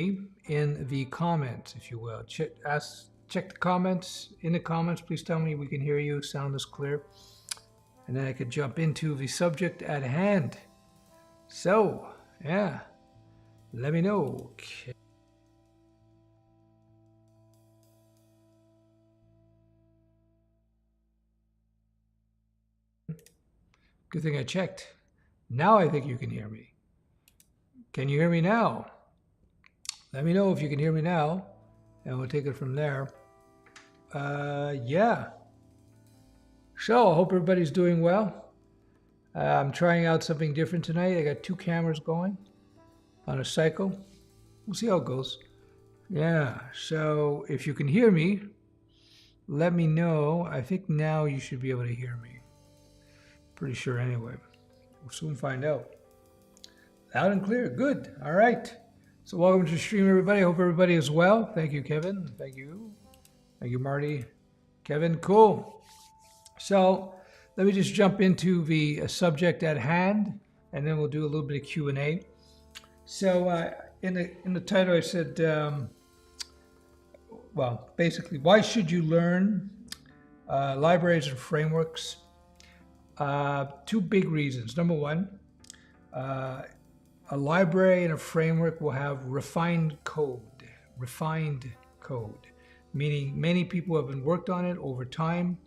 me in the comments, if you will. Check the comments. In the comments, please tell me we can hear you, sound is clear. And then I could jump into the subject at hand. So, yeah, let me know. Okay. Good thing I checked. Now I think you can hear me. Can you hear me now? Let me know if you can hear me now, and we'll take it from there. Yeah. So I hope everybody's doing well. I'm trying out something different tonight. I got 2 cameras going on a cycle. We'll see how it goes. Yeah, so if you can hear me, let me know. I think now you should be able to hear me. Pretty sure anyway. We'll soon find out. Loud and clear. Good. All right. So welcome to the stream, everybody. I hope everybody is well. Thank you, Kevin. Thank you. Thank you, Marty. Kevin, cool. So let me just jump into the subject at hand, and then we'll do a little bit of Q&A. So in the title, I said, well, basically, why should you learn libraries and frameworks? 2 big reasons. Number 1, a library and a framework will have refined code, meaning many people have been worked on it over time.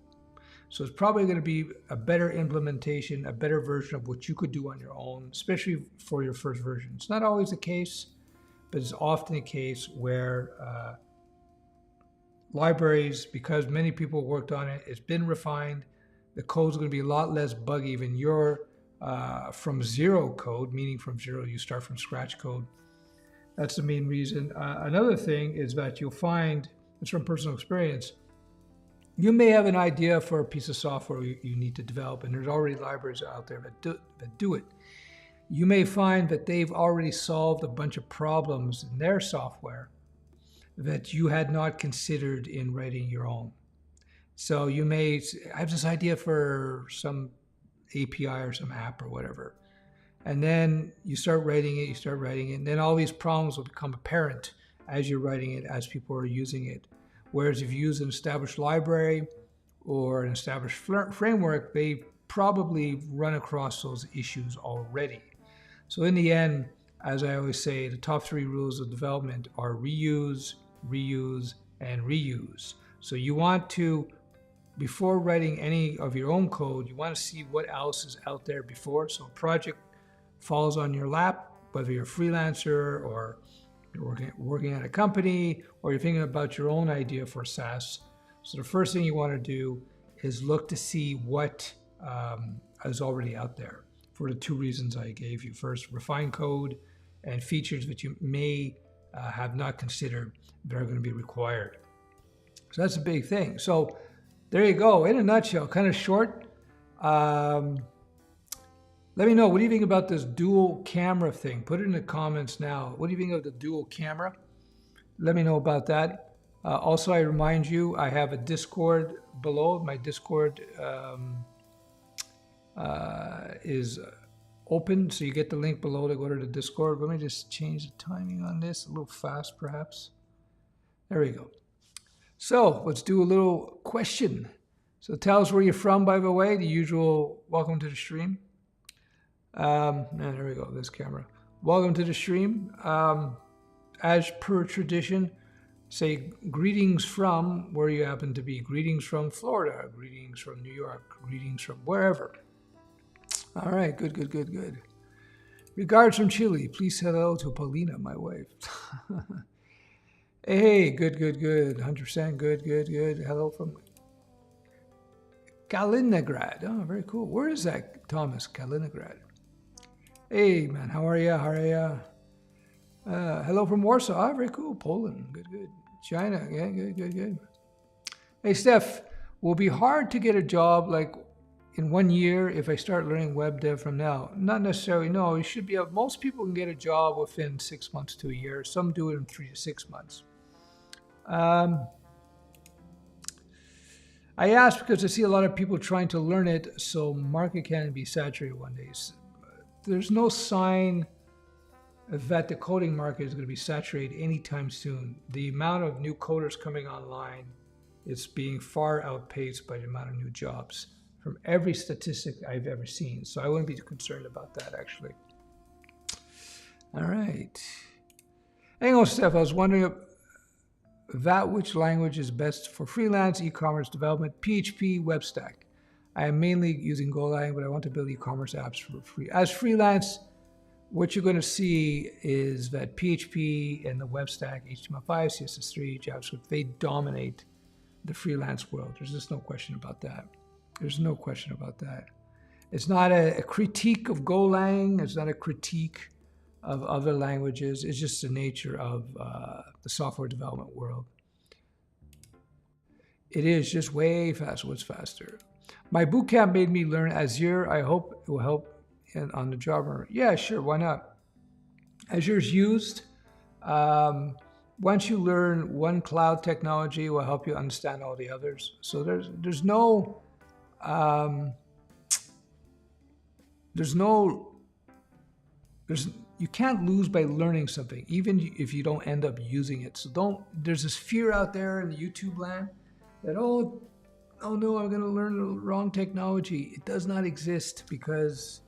So it's probably going to be a better implementation, a better version of what you could do on your own, especially for your first version. It's not always the case, but it's often the case where libraries, because many people worked on it, it's been refined. The code's going to be a lot less buggy than your from zero code, meaning from zero, you start from scratch code. That's the main reason. Another thing is that you'll find, it's from personal experience, you may have an idea for a piece of software you need to develop, and there's already libraries out there that do it. You may find that they've already solved a bunch of problems in their software that you had not considered in writing your own. So you may have this idea for some API or some app or whatever. And then you start writing it, and then all these problems will become apparent as you're writing it, as people are using it. Whereas if you use an established library or an established framework, they probably run across those issues already. So in the end, as I always say, the top 3 rules of development are reuse, reuse, and reuse. So you want to, before writing any of your own code, you want to see what else is out there before. So a project falls on your lap, whether you're a freelancer or you're working at a company, or you're thinking about your own idea for SaaS. So the first thing you want to do is look to see what is already out there for the 2 reasons I gave you. First, refined code and features that you may have not considered that are going to be required. So that's a big thing. So there you go. In a nutshell, kind of short. Let me know, what do you think about this dual camera thing? Put it in the comments now. What do you think of the dual camera? Let me know about that. Also, I remind you, I have a Discord below. My Discord is open, so you get the link below to go to the Discord. Let me just change the timing on this a little fast, perhaps. There we go. So let's do a little question. So tell us where you're from, by the way, the usual welcome to the stream. There we go, this camera. Welcome to the stream. As per tradition, say greetings from where you happen to be. Greetings from Florida, greetings from New York, greetings from wherever. All right, good, good, good, good. Regards from Chile. Please say hello to Paulina, my wife. Hey, good, good, good. 100% good, good, good. Hello from Kaliningrad. Oh, very cool. Where is that, Thomas? Kaliningrad. Hey, man, how are you? How are you? Hello from Warsaw. Ah, very cool. Poland. Good, good. China. Yeah, good, good, good. Hey, Stef, will it be hard to get a job like in 1 year if I start learning web dev from now? Not necessarily, no. You should be able, most people can get a job within 6 months to a year. Some do it in 3 to 6 months. I asked because I see a lot of people trying to learn it, so market can be saturated one day. There's no sign that the coding market is going to be saturated anytime soon. The amount of new coders coming online is being far outpaced by the amount of new jobs from every statistic I've ever seen. So I wouldn't be too concerned about that, actually. All right. Hang on, Stef. I was wondering which language is best for freelance e-commerce development. PHP, web stack. I am mainly using Golang, but I want to build e-commerce apps for free. As freelance, what you're going to see is that PHP and the web stack, HTML5, CSS3, JavaScript, they dominate the freelance world. There's just no question about that. There's no question about that. It's not a critique of Golang. It's not a critique of other languages. It's just the nature of the software development world. It is just way faster. What's faster? My bootcamp made me learn Azure. I hope it will help on the job. Yeah, sure. Why not? Azure's used. Once you learn one cloud technology, it will help you understand all the others. So you can't lose by learning something, even if you don't end up using it. So there's this fear out there in the YouTube land that, oh no, I'm going to learn the wrong technology. It does not exist because,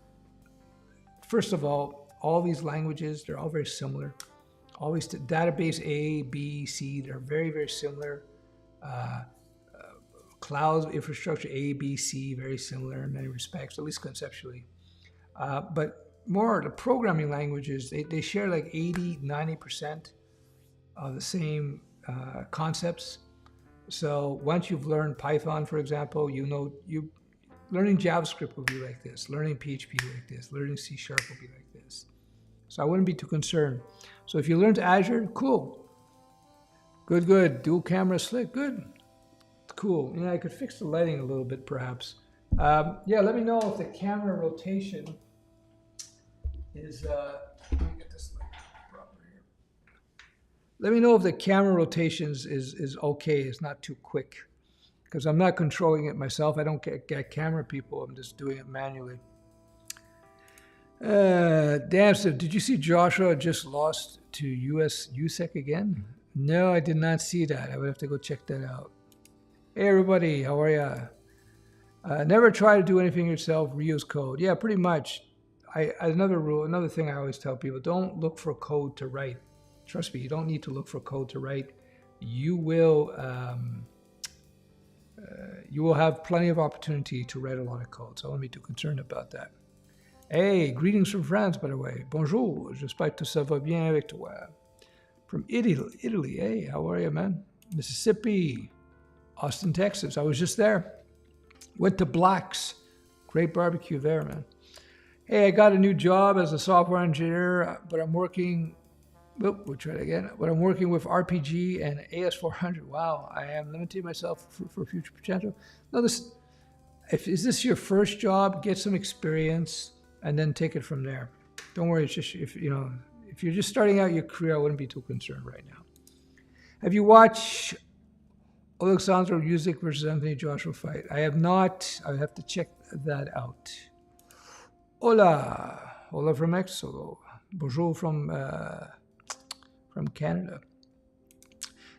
first of all these languages, they're all very similar. Always database A, B, C, they're very, very similar. Cloud infrastructure A, B, C, very similar in many respects, at least conceptually. But more the programming languages, they share like 80, 90% of the same concepts. So once you've learned Python, for example, learning JavaScript will be like this, learning PHP like this, learning C# will be like this. So I wouldn't be too concerned. So if you learned Azure, cool. Good. Dual camera slick, good. Cool. I could fix the lighting a little bit perhaps. Yeah, let me know if the camera rotation is, let me get this light proper here. Let me know if the camera rotations is okay, it's not too quick. Because I'm not controlling it myself. I don't get camera people, I'm just doing it manually. Damn, so did you see Joshua just lost to US USEC again? No, I did not see that. I would have to go check that out. Hey everybody, how are ya? Never try to do anything yourself, reuse code. Yeah, pretty much. Another thing I always tell people, don't look for code to write. Trust me, you don't need to look for code to write. You will have plenty of opportunity to write a lot of code, so I won't be too concerned about that. Hey, greetings from France, by the way. Bonjour, j'espère que ça va bien avec toi. From Italy, hey, how are you, man? Mississippi, Austin, Texas. I was just there. Went to Black's. Great barbecue there, man. Hey, I got a new job as a software engineer, but I'm working, we'll try it again. But I'm working with RPG and AS400. Wow, I am limiting myself for future potential. No, is this your first job? Get some experience and then take it from there. Don't worry, it's just, if you're just starting out your career, I wouldn't be too concerned right now. Have you watched Alexandro Usyk versus Anthony Joshua fight? I have not. I have to check that out. Hola from Mexico. Bonjour from Canada.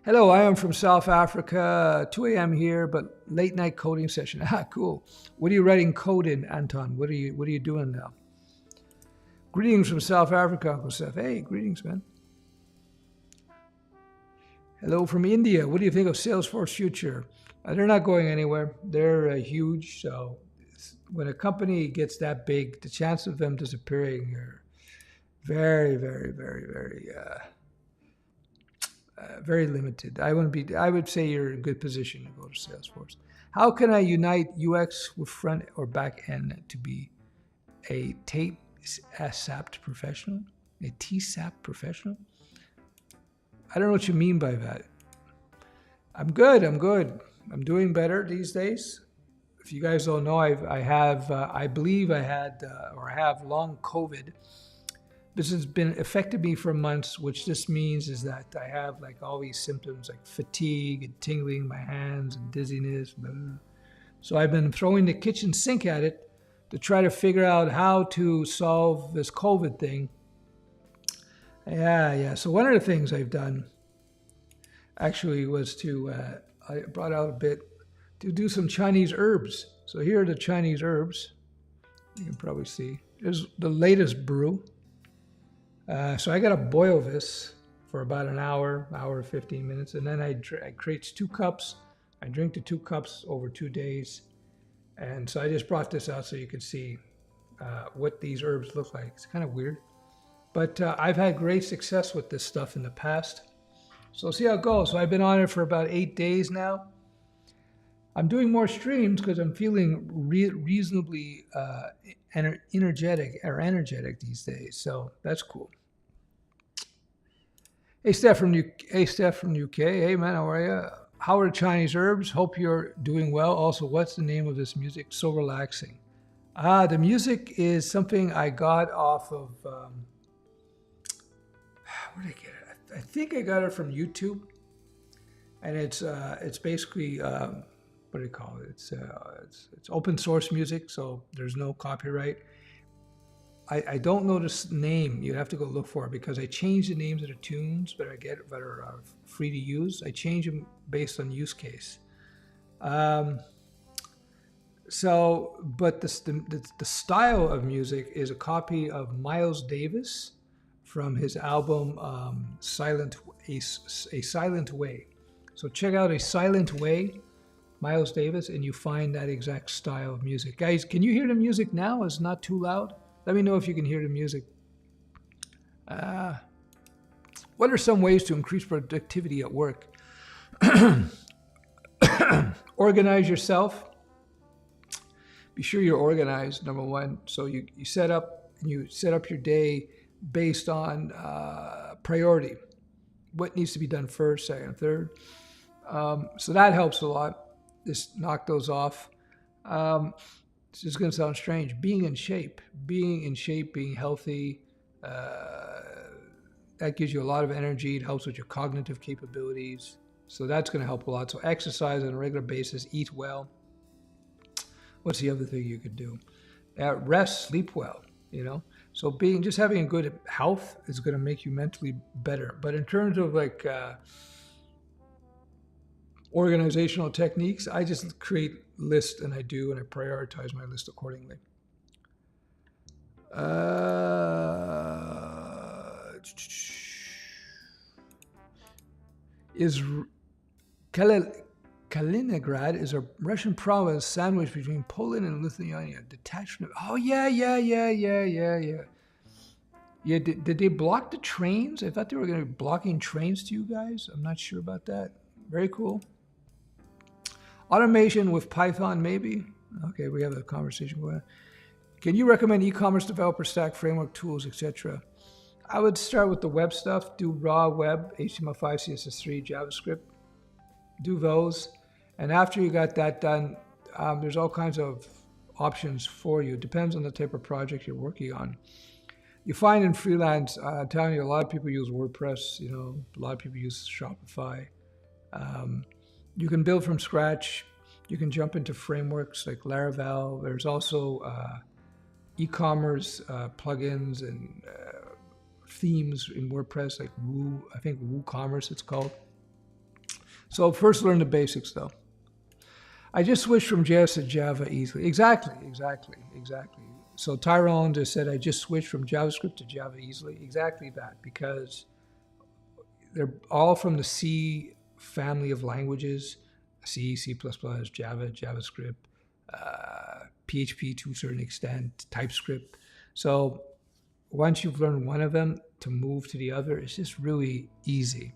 Hello, I am from South Africa. 2 a.m. here, but late night coding session. Ah, cool. What are you writing code in, Anton? What are you doing now? Greetings from South Africa, Uncle Stef. Hey, greetings, man. Hello from India. What do you think of Salesforce future? They're not going anywhere. They're huge. So when a company gets that big, the chance of them disappearing are very, very, very, very, very limited. I would say you're in a good position to go to Salesforce. How can I unite UX with front or back end to be a TSAP professional? A TSAP professional? I don't know what you mean by that. I'm good. I'm doing better these days. If you guys don't know, I believe I have long COVID. This has been affected me for months, which this means is that I have like all these symptoms like fatigue and tingling in my hands and dizziness. Blah, blah. So I've been throwing the kitchen sink at it to try to figure out how to solve this COVID thing. Yeah. So one of the things I've done actually was to, I brought out a bit to do some Chinese herbs. So here are the Chinese herbs. You can probably see. Here's the latest brew. So I got to boil this for about an hour, 15 minutes, and then I create 2 cups. I drink the 2 cups over 2 days. And so I just brought this out so you can see what these herbs look like. It's kind of weird. But I've had great success with this stuff in the past. So see how it goes. So I've been on it for about 8 days now. I'm doing more streams because I'm feeling reasonably energetic these days. So that's cool. Hey, Stef from UK. Hey, man, how are you? How are the Chinese herbs? Hope you're doing well. Also, what's the name of this music? So relaxing. The music is something I got off of, where did I get it? I think I got it from YouTube. And it's basically, what do you call it? It's open source music, so there's no copyright. I don't know this name. You have to go look for it because I change the names of the tunes that I get that are free to use. I change them based on use case. But the style of music is a copy of Miles Davis from his album A Silent Way. So check out A Silent Way, Miles Davis, and you find that exact style of music. Guys, can you hear the music now? It's not too loud. Let me know if you can hear the music. What are some ways to increase productivity at work? Organize yourself. Be sure you're organized, number one. So you set up your day based on priority. What needs to be done first, second, third. So that helps a lot. Just knock those off. It's just going to sound strange. Being in shape, being healthy, that gives you a lot of energy. It helps with your cognitive capabilities. So that's going to help a lot. So exercise on a regular basis, eat well. What's the other thing you could do? Rest, sleep well, So just having a good health is going to make you mentally better. But in terms of organizational techniques, I just create lists and I prioritize my list accordingly. Is Kaliningrad is a Russian province sandwiched between Poland and Lithuania. Detachment. Oh yeah. Yeah, did they block the trains? I thought they were going to be blocking trains to you guys. I'm not sure about that. Very cool. Automation with Python, maybe? Okay, we have a conversation going on. Can you recommend e-commerce developer stack, framework, tools, etc.? I would start with the web stuff. Do raw web, HTML5, CSS3, JavaScript. Do those. And after you got that done, there's all kinds of options for you. It depends on the type of project you're working on. You find in freelance, I'm telling you, a lot of people use WordPress, a lot of people use Shopify. You can build from scratch. You can jump into frameworks like Laravel. There's also e-commerce plugins and themes in WordPress like I think WooCommerce it's called. So first learn the basics though. I just switched from JS to Java easily. Exactly. So Tyrone just said, I just switched from JavaScript to Java easily. Exactly that, because they're all from the C family of languages, C, C++, Java, JavaScript, PHP to a certain extent, TypeScript. So once you've learned one of them, to move to the other, it's just really easy.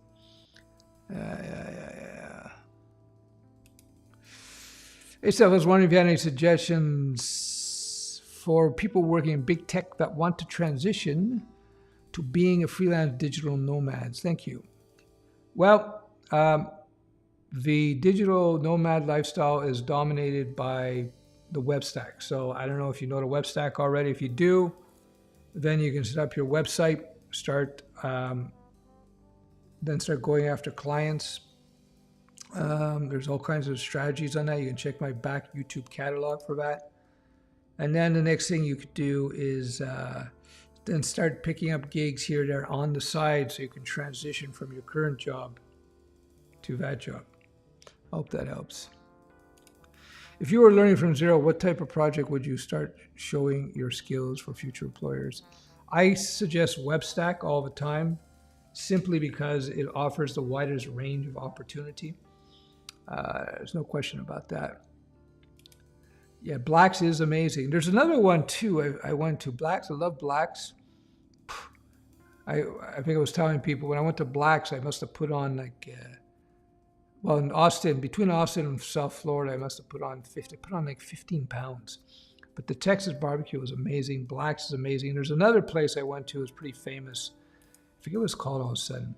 Hey, Stef, I was wondering if you had any suggestions for people working in big tech that want to transition to being a freelance digital nomads. Thank you. Well, the digital nomad lifestyle is dominated by the web stack. So I don't know if you know the web stack already. If you do, then you can set up your website, then start going after clients. There's all kinds of strategies on that. You can check my back YouTube catalog for that. And then the next thing you could do is then start picking up gigs here and there on the side so you can transition from your current job to that job. I hope that helps. If you were learning from zero, what type of project would you start showing your skills for future employers? I suggest WebStack all the time, simply because it offers the widest range of opportunity. There's no question about that. Yeah, Blacks is amazing. There's another one too. I went to Blacks. I love Blacks. I think I was telling people when I went to Blacks, I must have put on like, well, in Austin, between Austin and South Florida, I must have put on like 15 pounds. But the Texas barbecue was amazing. Blacks is amazing. There's another place I went to, it was pretty famous. I forget what it's called all of a sudden.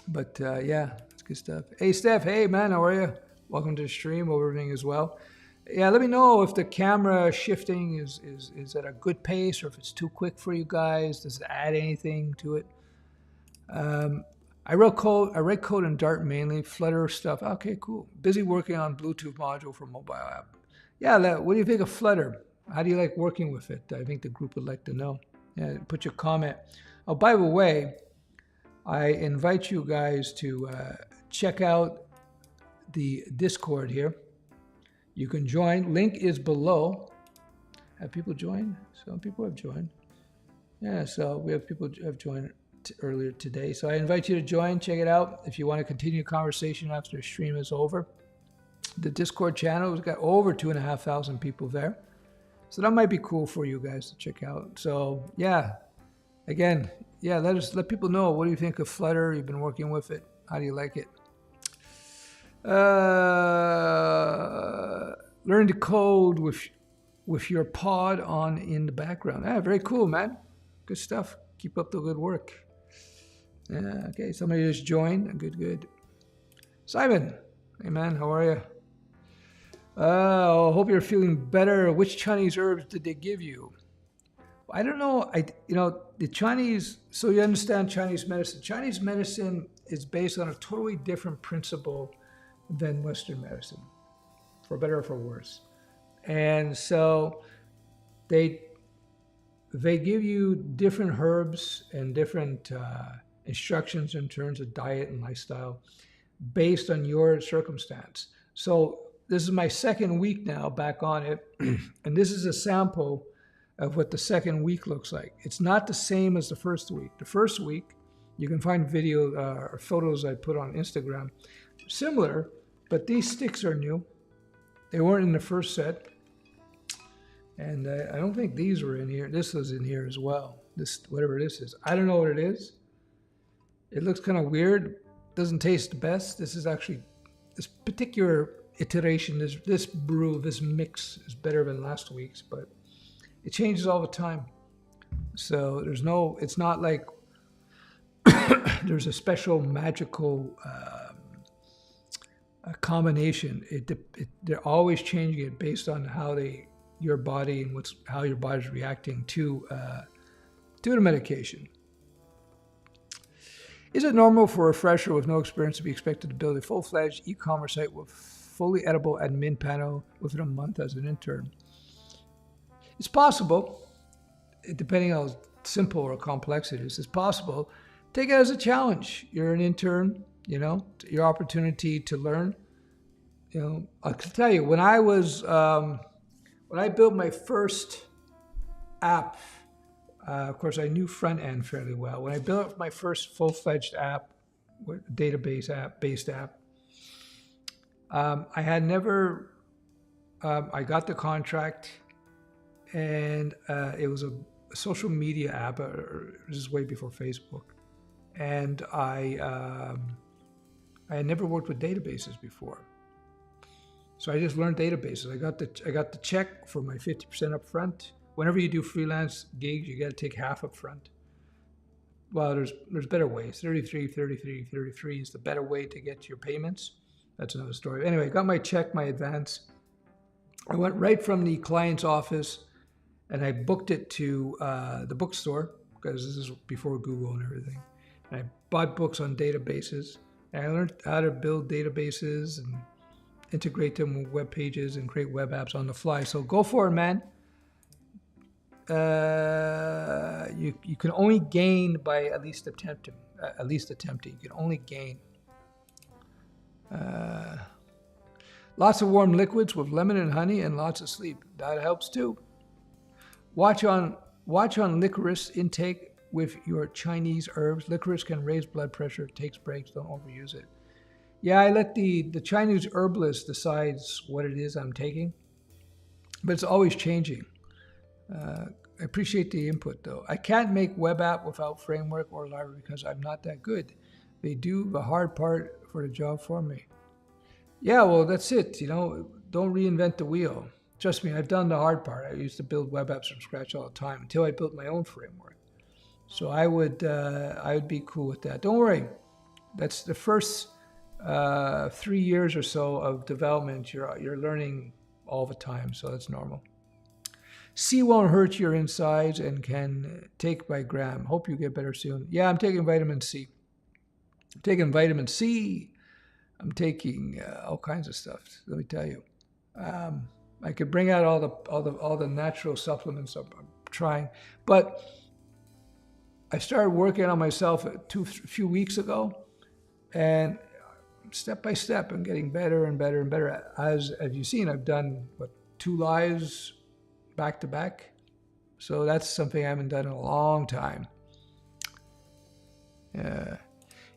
But yeah, it's good stuff. Hey, Stef. Hey, man, how are you? Welcome to the stream, hope everything as well. Yeah, let me know if the camera shifting is at a good pace or if it's too quick for you guys. Does it add anything to it? I write code in Dart mainly, Flutter stuff. Okay, cool. Busy working on Bluetooth module for mobile app. Yeah, what do you think of Flutter? How do you like working with it? I think the group would like to know. Yeah, put your comment. Oh, by the way, I invite you guys to check out the Discord here. You can join. Link is below. Have people joined? Some people have joined. Yeah, so we have people have joined earlier today. So I invite you to join. Check it out if you want to continue conversation after the stream is over. The Discord channel has got over 2,500 people there. So that might be cool for you guys to check out. So yeah, again, yeah, let people know. What do you think of Flutter? You've been working with it. How do you like it? Learn to code with your pod on in the background. Ah, very cool, man. Good stuff. Keep up the good work. Yeah, okay, somebody just joined. Good. Simon, hey man, how are you? I hope you're feeling better. Which Chinese herbs did they give you? I don't know. The Chinese. So you understand Chinese medicine. Chinese medicine is based on a totally different principle than Western medicine, for better or for worse. And so they give you different herbs and different instructions in terms of diet and lifestyle based on your circumstance. So this is my second week now back on it, and this is a sample of what the second week looks like. It's not the same as the first week. The first week, you can find video or photos I put on Instagram, similar, but these sticks are new. They weren't in the first set. And I don't think these were in here. This was in here as well. This, whatever this is. I don't know what it is. It looks kind of weird. Doesn't taste the best. This is actually, this particular iteration, this brew, this mix is better than last week's, but it changes all the time. So there's no, it's not like there's a special magical combination. They're always changing it based on how your body and how your body's reacting to the medication. Is it normal for a fresher with no experience to be expected to build a full-fledged e-commerce site with fully editable admin panel within a month as an intern? It's possible, depending on how simple or complex it is. It's possible. Take it as a challenge. You're an intern, your opportunity to learn. I'll tell you, when I built my first app, of course, I knew front end fairly well. When I built my first full-fledged app, database-based app, I had never, I got the contract, and it was a social media app. This is way before Facebook, and I had never worked with databases before. So I just learned databases. I got the check for my 50% up front. Whenever you do freelance gigs, you got to take half up front. Well, there's better ways. 33 is the better way to get your payments. That's another story. Anyway, I got my check, my advance. I went right from the client's office, and I booked it to the bookstore, because this is before Google and everything. And I bought books on databases. And I learned how to build databases and integrate them with web pages and create web apps on the fly. So go for it, man. you can only gain by at least attempting. You can only gain. Lots of warm liquids with lemon and honey and lots of sleep. That helps too. Watch on licorice intake with your Chinese herbs. Licorice can raise blood pressure, takes breaks, don't overuse it. Yeah, I let the Chinese herbalist decides what it is I'm taking, but it's always changing. I appreciate the input though. I can't make web app without framework or library because I'm not that good. They do the hard part for the job for me. Yeah, well, that's it. Don't reinvent the wheel. Trust me, I've done the hard part. I used to build web apps from scratch all the time until I built my own framework. So I would be cool with that. Don't worry. That's the first 3 years or so of development. You're learning all the time, so that's normal. C won't hurt your insides and can take by gram. Hope you get better soon. Yeah, I'm taking vitamin C. I'm taking vitamin C. I'm taking all kinds of stuff. Let me tell you, I could bring out all the natural supplements I'm trying, but I started working on myself a few weeks ago, and step by step, I'm getting better and better and better. As you've seen, I've done 2 lives back to back, so that's something I haven't done in a long time.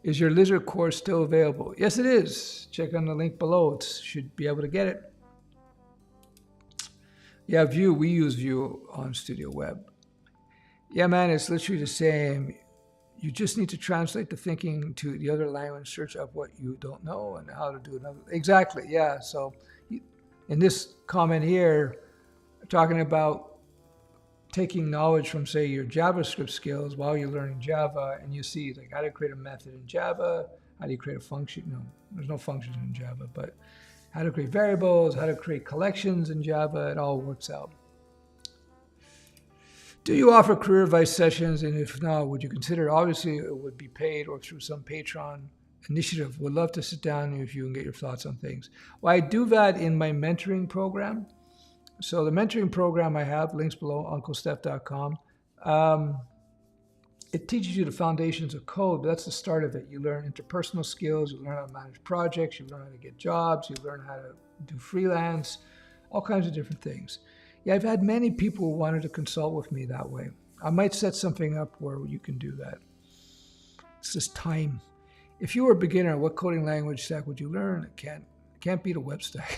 Is your lizard course still available? Yes, it is. Check on the link below. It should be able to get it. Yeah, Vue. We use Vue on Studioweb. Yeah, man, it's literally the same. You just need to translate the thinking to the other language, search up what you don't know and how to do it. Exactly, yeah. So in this comment here, talking about taking knowledge from, say, your JavaScript skills while you're learning Java, and you see like how to create a method in Java, how do you create a function? No, there's no functions in Java, but how to create variables, how to create collections in Java, it all works out. Do you offer career advice sessions? And if not, would you consider? Obviously, it would be paid or through some Patreon initiative. Would love to sit down with you and get your thoughts on things. Well, I do that in my mentoring program. So the mentoring program I have, links below, unclestef.com. It teaches you the foundations of code, but that's the start of it. You learn interpersonal skills, you learn how to manage projects, you learn how to get jobs, you learn how to do freelance, all kinds of different things. Yeah, I've had many people who wanted to consult with me that way. I might set something up where you can do that. It's just time. If you were a beginner, what coding language stack would you learn? It can't beat a web stack.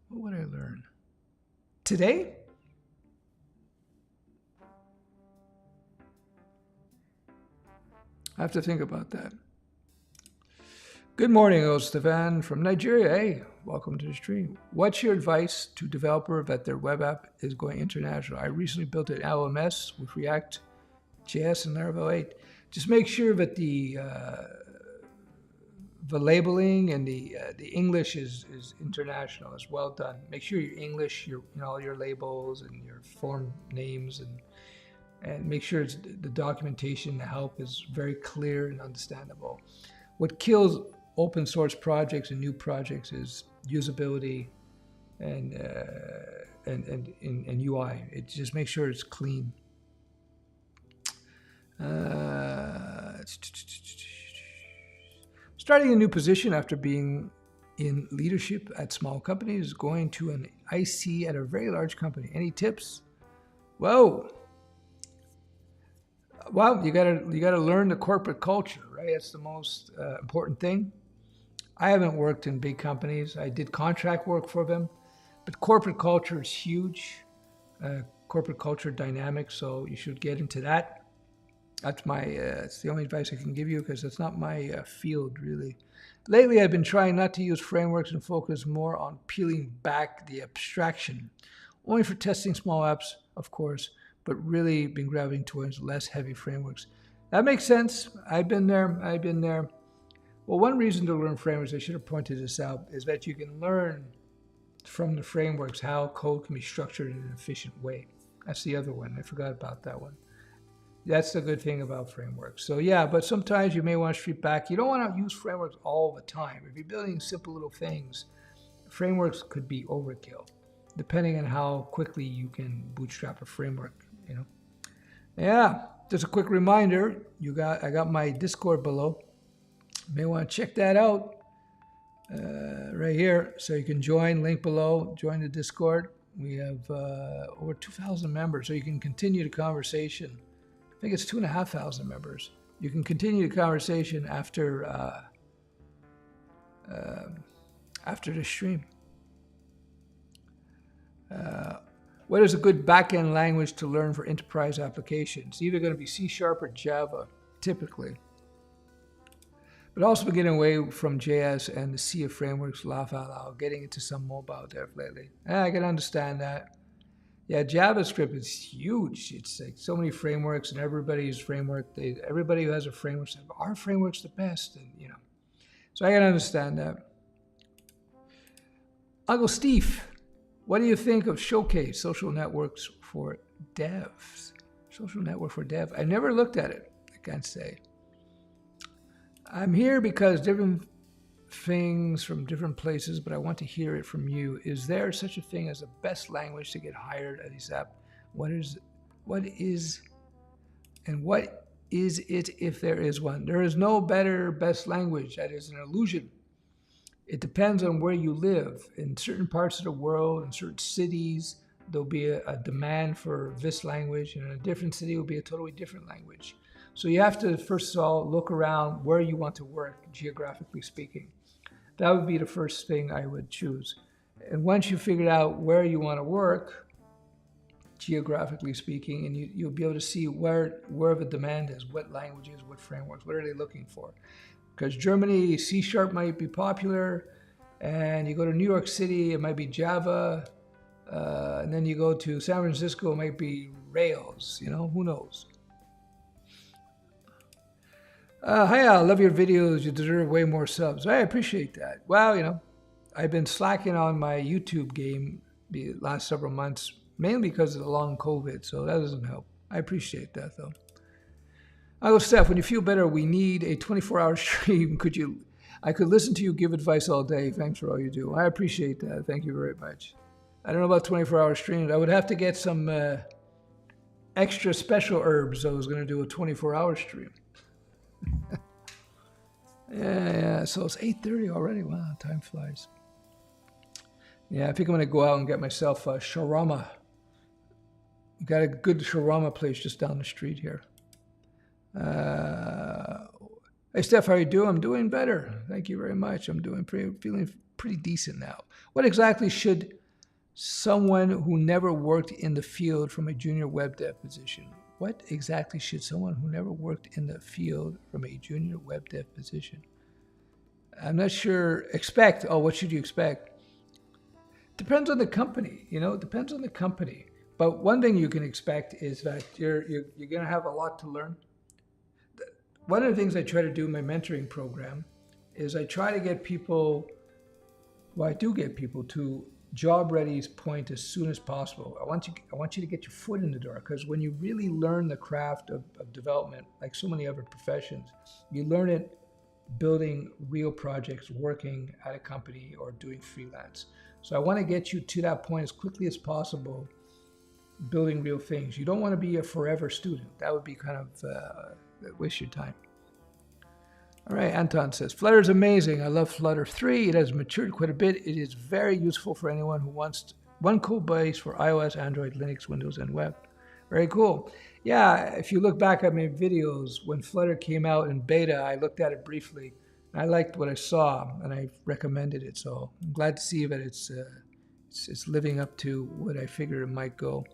What would I learn? Today? I have to think about that. Good morning, Stefan from Nigeria. Hey, welcome to the stream. What's your advice to developer that their web app is going international? I recently built an LMS with React, JS, and Laravel 8. Just make sure that the labeling and the English is international. It's well done. Make sure your English, all your labels and your form names, and make sure the documentation, the help is very clear and understandable. What kills open source projects and new projects is usability and UI. It just makes sure it's clean. Starting a new position after being in leadership at small companies, going to an IC at a very large company. Any tips? Well, you gotta learn the corporate culture, right? That's the most important thing. I haven't worked in big companies. I did contract work for them, but corporate culture is huge. Corporate culture dynamics, so you should get into that. That's it's the only advice I can give you because it's not my field really. Lately, I've been trying not to use frameworks and focus more on peeling back the abstraction, only for testing small apps, of course, but really been gravitating towards less heavy frameworks. That makes sense. I've been there. Well, one reason to learn frameworks, I should have pointed this out, is that you can learn from the frameworks how code can be structured in an efficient way. That's the other one. I forgot about that one. That's the good thing about frameworks. So yeah, but sometimes you may want to strip back. You don't want to use frameworks all the time. If you're building simple little things, frameworks could be overkill, depending on how quickly you can bootstrap a framework, you know. Yeah, just a quick reminder, I got my Discord below. You may want to check that out right here. So you can join, link below, join the Discord. We have over 2,000 members, so you can continue the conversation. I think it's 2,500 members. You can continue the conversation after the stream. What is a good backend language to learn for enterprise applications? Either going to be C# or Java, typically. But also been getting away from JS and the sea of frameworks, laugh out loud, getting into some mobile dev lately. I can understand that. Yeah, JavaScript is huge. It's like so many frameworks, and everybody's framework, everybody who has a framework says, our framework's the best, and you know. So I can understand that. Uncle Steve, what do you think of Showcase, social networks for devs? Social network for dev. I never looked at it, I can't say. I'm here because different things from different places, but I want to hear it from you. Is there such a thing as a best language to get hired at this app? What is it if there is one? There is no better best language. That is an illusion. It depends on where you live. In certain parts of the world, in certain cities, there'll be a demand for this language, and in a different city, it will be a totally different language. So you have to, first of all, look around where you want to work, geographically speaking. That would be the first thing I would choose. And once you figure out where you want to work, geographically speaking, and you'll be able to see where the demand is, what languages, what frameworks, what are they looking for. Because Germany, C# might be popular, and you go to New York City, it might be Java, and then you go to San Francisco, it might be Rails, you know, who knows. Hi, I love your videos. You deserve way more subs. I appreciate that. Well, you know, I've been slacking on my YouTube game the last several months, mainly because of the long COVID, so that doesn't help. I appreciate that, though. Steph, when you feel better, we need a 24-hour stream. I could listen to you give advice all day. Thanks for all you do. I appreciate that. Thank you very much. I don't know about 24-hour streams. I would have to get some extra special herbs. I was going to do a 24-hour stream. Yeah, so it's 8:30 already. Wow, time flies. Yeah, I think I'm going to go out and get myself a shawarma. We've got a good shawarma place just down the street here. Hey, Steph, how are you doing? I'm doing better. Thank you very much. I'm feeling pretty decent now. What exactly should someone who never worked in the field from a junior web dev position? What exactly should someone who never worked in the field from a junior web dev position? I'm not sure. What should you expect? Depends on the company, you know, it depends on the company. But one thing you can expect is that you're going to have a lot to learn. One of the things I try to do in my mentoring program is I try to get people, I do get people to job ready point as soon as possible. I want you to get your foot in the door, because when you really learn the craft of development, like so many other professions, you learn it building real projects, working at a company or doing freelance. So I want to get you to that point as quickly as possible, building real things. You don't want to be a forever student. That would be kind of waste your time. All right, Anton says, Flutter is amazing. I love Flutter 3. It has matured quite a bit. It is very useful for anyone who wants one code base for iOS, Android, Linux, Windows, and web. Very cool. Yeah, if you look back at my videos, when Flutter came out in beta, I looked at it briefly. I liked what I saw, and I recommended it. So I'm glad to see that it's living up to what I figured it might go.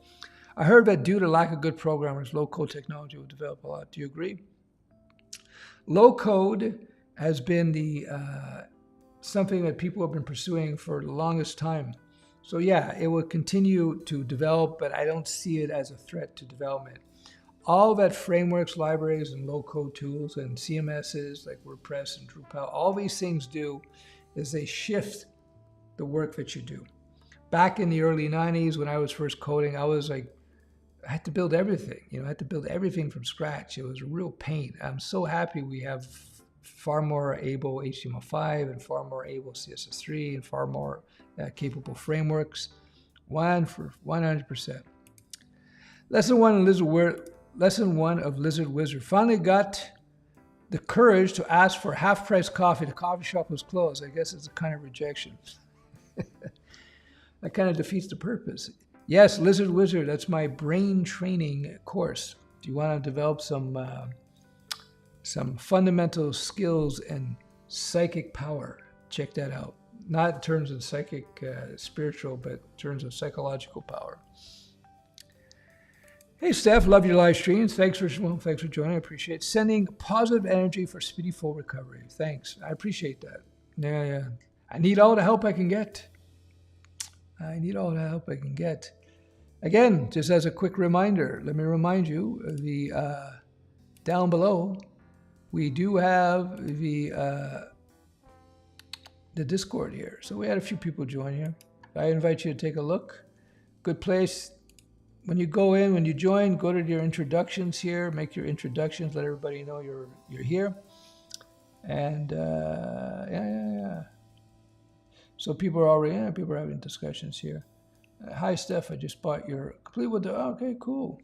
I heard that due to lack of good programmers, low-code technology will develop a lot. Do you agree? Low code has been something that people have been pursuing for the longest time. So yeah, it will continue to develop, but I don't see it as a threat to development. All that frameworks, libraries, and low-code tools and CMSs like WordPress and Drupal, all these things do is they shift the work that you do. Back in the early 90s when I was first coding, I had to build everything. You know, I had to build everything from scratch. It was a real pain. I'm so happy we have far more able HTML5 and far more able CSS3 and far more capable frameworks. 100%. Lesson one of Lizard Wizard. Finally got the courage to ask for half-price coffee. The coffee shop was closed. I guess it's a kind of rejection. That kind of defeats the purpose. Yes, Lizard Wizard, that's my brain training course. If you want to develop some fundamental skills and psychic power, check that out. Not in terms of psychic, spiritual, but in terms of psychological power. Hey, Stef, love your live streams. Thanks for joining. I appreciate it. Sending positive energy for speedy full recovery. Thanks. I appreciate that. Yeah. I need all the help I can get. Again, just as a quick reminder, let me remind you, down below, we do have the Discord here. So we had a few people join here. I invite you to take a look. Good place. When you join, go to your introductions here, make your introductions, let everybody know you're here. And yeah. So people are having discussions here. Hi, Stef, I just bought your complete with the, okay, cool.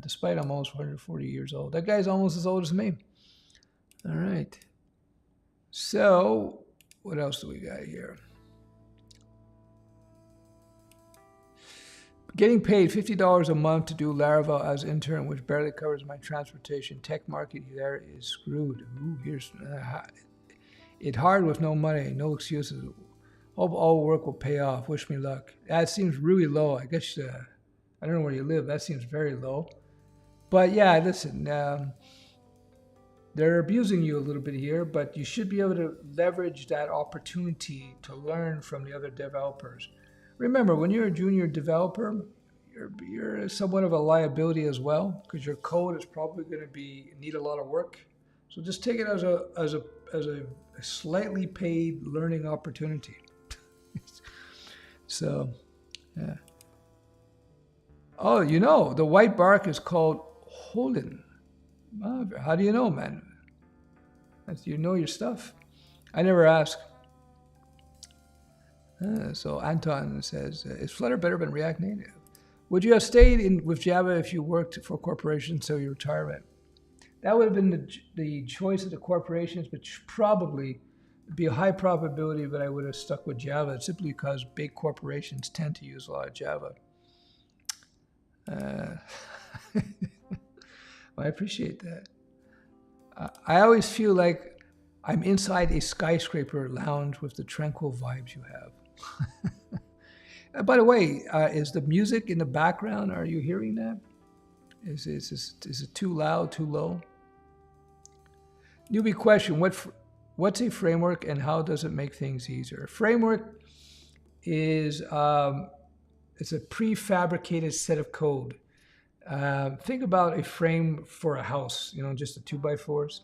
Despite I'm almost 140 years old. That guy's almost as old as me. All right. So what else do we got here? Getting paid $50 a month to do Laravel as intern, which barely covers my transportation. Tech market there is screwed. Ooh, here's it's hard with no money, no excuses. Hope all work will pay off. Wish me luck. That seems really low. I guess I don't know where you live. That seems very low. But yeah, listen, they're abusing you a little bit here, but you should be able to leverage that opportunity to learn from the other developers. Remember, when you're a junior developer, you're somewhat of a liability as well, because your code is probably going to need a lot of work. So just take it as a slightly paid learning opportunity. So, yeah. Oh, the white bark is called Holden. How do you know, man? You know your stuff. I never ask. So Anton says, is Flutter better than React Native? Would you have stayed with Java if you worked for corporations until your retirement? That would have been the choice of the corporations, but probably be a high probability that I would have stuck with Java, simply because big corporations tend to use a lot of Java. I appreciate that. I always feel like I'm inside a skyscraper lounge with the tranquil vibes you have. By the way, is the music in the background? Are you hearing that? Is it too loud, too low? Newbie question: What's a framework and how does it make things easier? A framework is it's a prefabricated set of code. Think about a frame for a house, just the 2x4s.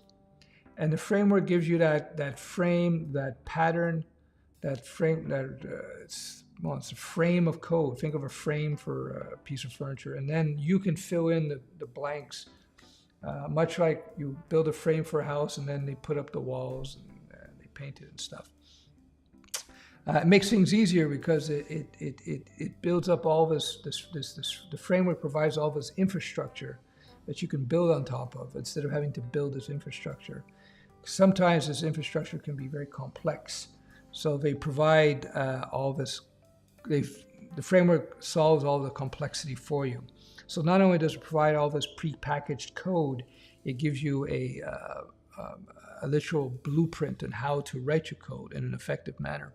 And the framework gives you that frame, that pattern, that frame, it's a frame of code. Think of a frame for a piece of furniture. And then you can fill in the blanks, much like you build a frame for a house and then they put up the walls and they paint it and stuff. It makes things easier because it builds up all the framework provides all this infrastructure that you can build on top of instead of having to build this infrastructure. Sometimes this infrastructure can be very complex. So they provide all this, the framework solves all the complexity for you. So not only does it provide all this prepackaged code, it gives you a literal blueprint on how to write your code in an effective manner.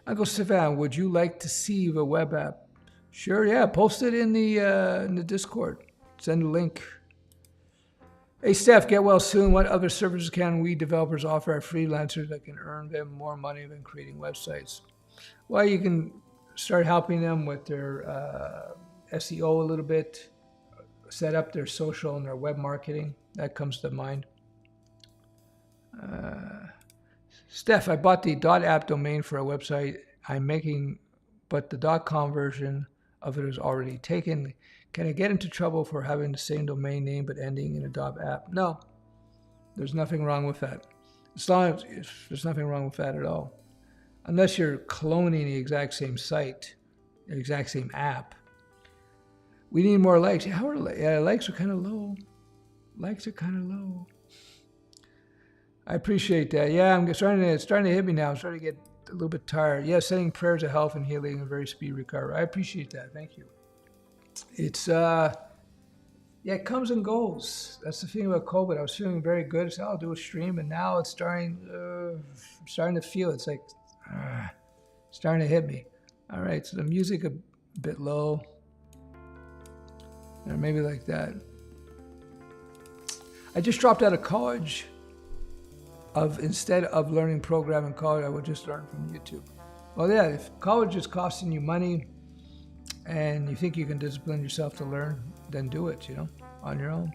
Uncle Stefan, would you like to see the web app? Sure, yeah. Post it in the Discord. Send a link. Hey, Stef, get well soon. What other services can we developers offer our freelancers that can earn them more money than creating websites? Well, you can start helping them with their SEO a little bit, set up their social and their web marketing. That comes to mind. Stef, I bought the .app domain for a website I'm making, but the .com version of it is already taken. Can I get into trouble for having the same domain name but ending in a .app? No, there's nothing wrong with that. As long as there's nothing wrong with that at all. Unless you're cloning the exact same site, the exact same app. We need more likes. How are likes are kind of low. Likes are kind of low. I appreciate that. Yeah, it's starting to hit me now. I'm starting to get a little bit tired. Yeah, sending prayers of health and healing and very speedy recovery. I appreciate that. Thank you. It's it comes and goes. That's the thing about COVID. I was feeling very good. So I'll do a stream, and now it's starting to feel. It's like starting to hit me. All right, so the music a bit low, or maybe like that. I just dropped out of college. Instead of learning programming in college, I would just learn from YouTube. Well, yeah, if college is costing you money and you think you can discipline yourself to learn, then do it, on your own.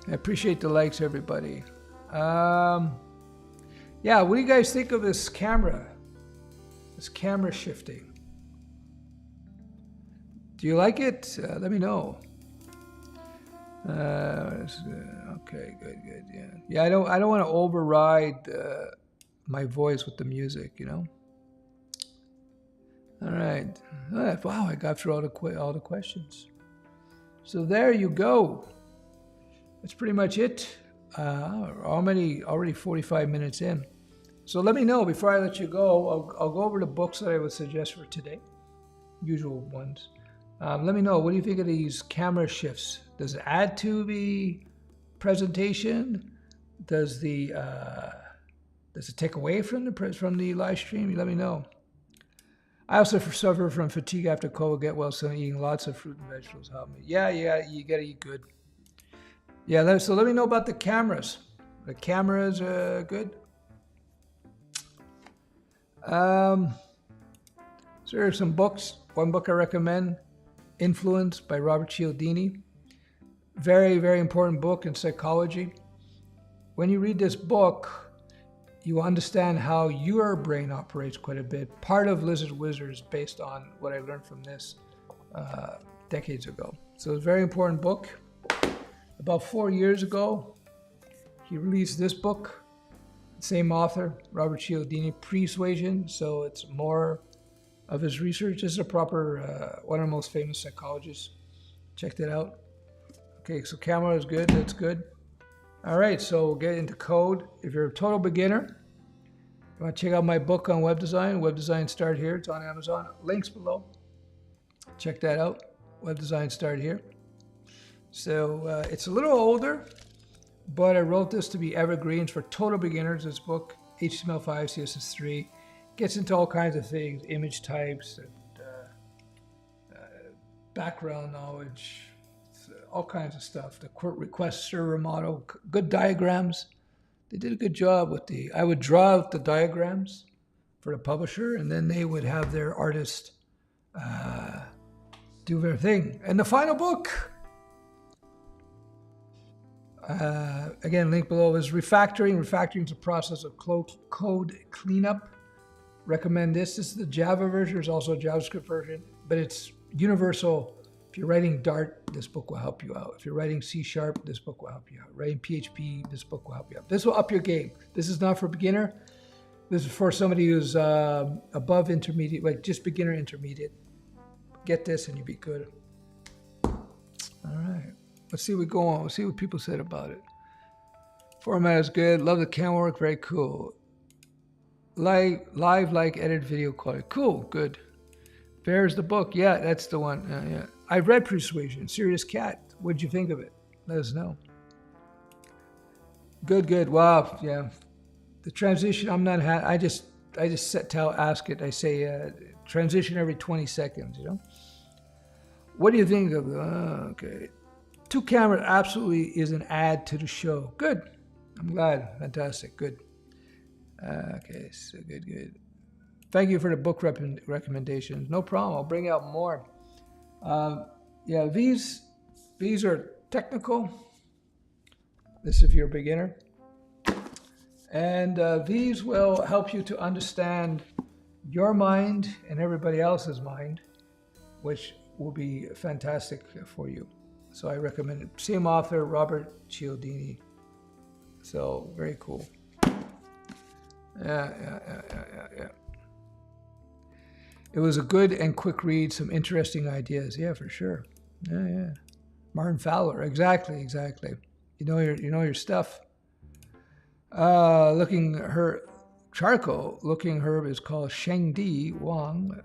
I appreciate the likes, everybody. Yeah, what do you guys think of this camera? This camera shifting. Do you like it? Let me know. Okay, good, yeah. Yeah, I don't want to override my voice with the music, All right. Wow, I got through all the questions. So there you go. That's pretty much it. Already 45 minutes in. So let me know before I let you go. I'll go over the books that I would suggest for today. Usual ones. Let me know, what do you think of these camera shifts? Does it add to the presentation? Does it take away from the live stream? You let me know. I also suffer from fatigue after COVID. Get well soon. Eating lots of fruit and vegetables help me. Yeah, you gotta eat good. Yeah, so let me know about the cameras. The cameras are good. So there are some books. One book I recommend, Influence by Robert Cialdini. Very, very important book in psychology. When you read this book, you understand how your brain operates quite a bit. Part of Lizard Wizard is based on what I learned from this decades ago. So it's a very important book. About 4 years ago, he released this book. Same author, Robert Cialdini, Persuasion. So it's more of his research. This is a proper, one of the most famous psychologists. Check that out. Okay, so camera is good. That's good. All right, so we'll get into code. If you're a total beginner, you want to check out my book on web design. Web Design Start Here. It's on Amazon. Links below. Check that out. Web Design Start Here. So it's a little older, but I wrote this to be evergreens for total beginners. This book, HTML5, CSS3, gets into all kinds of things, image types, and, background knowledge, all kinds of stuff. The request server model, good diagrams. They did a good job with I would draw out the diagrams for the publisher, and then they would have their artist do their thing. And the final book, again, link below, is Refactoring. Refactoring is a process of code cleanup. Recommend this. This is the Java version. There's also a JavaScript version, but it's universal. If you're writing Dart, this book will help you out. If you're writing C#, this book will help you out. Writing PHP, this book will help you out. This will up your game. This is not for beginner. This is for somebody who's above intermediate, like just beginner intermediate. Get this and you'll be good. All right. Let's see what go on. Let's see what people said about it. Format is good. Love the camera work. Very cool. Live like edit video quality. Cool. Good. There's the book. Yeah, that's the one. Yeah. I read Persuasion. Serious Cat. What'd you think of it? Let us know. Good. Wow. Yeah. The transition. I'm not. I just ask it. I say transition every 20 seconds. What do you think of? Okay. 2 camera absolutely is an add to the show. Good. I'm glad. Fantastic. Good. Okay. So good. Thank you for the book recommendations. No problem. I'll bring out more. Yeah, these are technical. This is if you're a beginner. And these will help you to understand your mind and everybody else's mind, which will be fantastic for you. So I recommend it. Same author, Robert Cialdini. So very cool. Yeah. It was a good and quick read, some interesting ideas. Yeah, for sure. Yeah. Martin Fowler, exactly. You know your stuff. Charcoal looking herb is called Shengdi Wang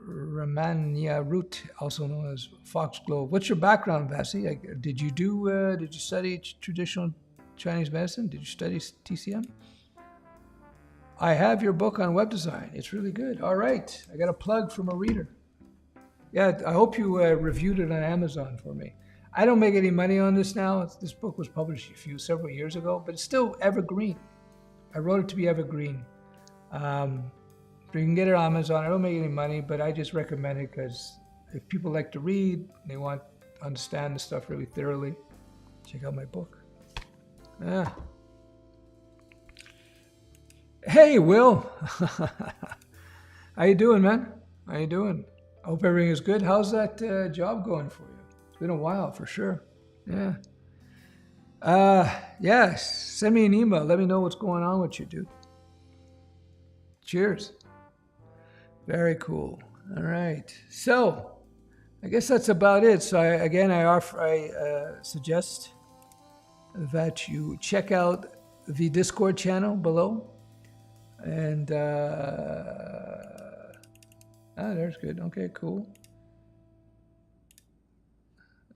Ramanya root, also known as foxglove. What's your background, Vasi? Did you study traditional Chinese medicine? Did you study TCM? I have your book on web design. It's really good. All right, I got a plug from a reader. Yeah, I hope you reviewed it on Amazon for me. I don't make any money on this now. This book was published several years ago, but it's still evergreen. I wrote it to be evergreen. You can get it on Amazon. I don't make any money, but I just recommend it because if people like to read, they want to understand the stuff really thoroughly, check out my book. Hey, Will. How you doing, man? How you doing? I hope everything is good. How's that job going for you? It's been a while, for sure. Yeah. Send me an email. Let me know what's going on with you, dude. Cheers. Very cool. All right. So, I guess that's about it. So, I suggest that you check out the Discord channel below. And, there's good. Okay, cool.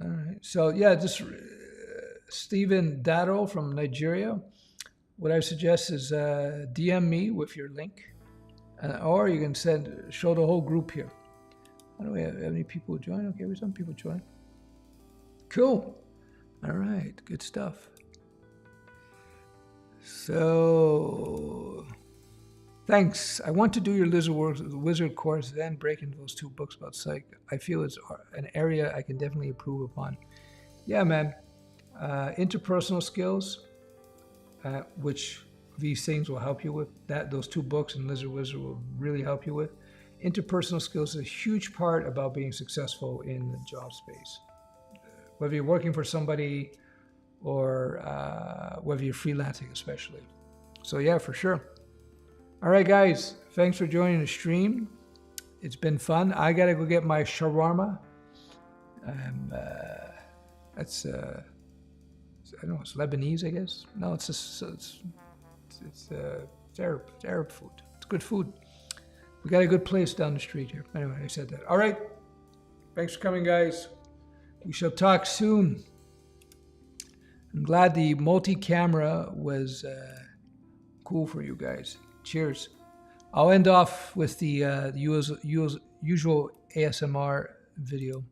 All right. So, yeah, just Stephen Dado from Nigeria. What I suggest is DM me with your link. Or you can show the whole group here. How do we have any people join? Okay, we have some people join. Cool. All right, good stuff. So, thanks. I want to do your wizard course, then break into those 2 books about psych. I feel it's an area I can definitely improve upon. Yeah, man. Interpersonal skills, which these things will help you with. Those 2 books and Lizard Wizard will really help you with. Interpersonal skills is a huge part about being successful in the job space. Whether you're working for somebody or whether you're freelancing especially. So yeah, for sure. All right, guys. Thanks for joining the stream. It's been fun. I got to go get my shawarma. That's, I don't know, it's Lebanese, I guess. No, it's Arab food. It's good food. We got a good place down the street here. Anyway, I said that. All right. Thanks for coming, guys. We shall talk soon. I'm glad the multi-camera was cool for you guys. Cheers. I'll end off with the usual ASMR video.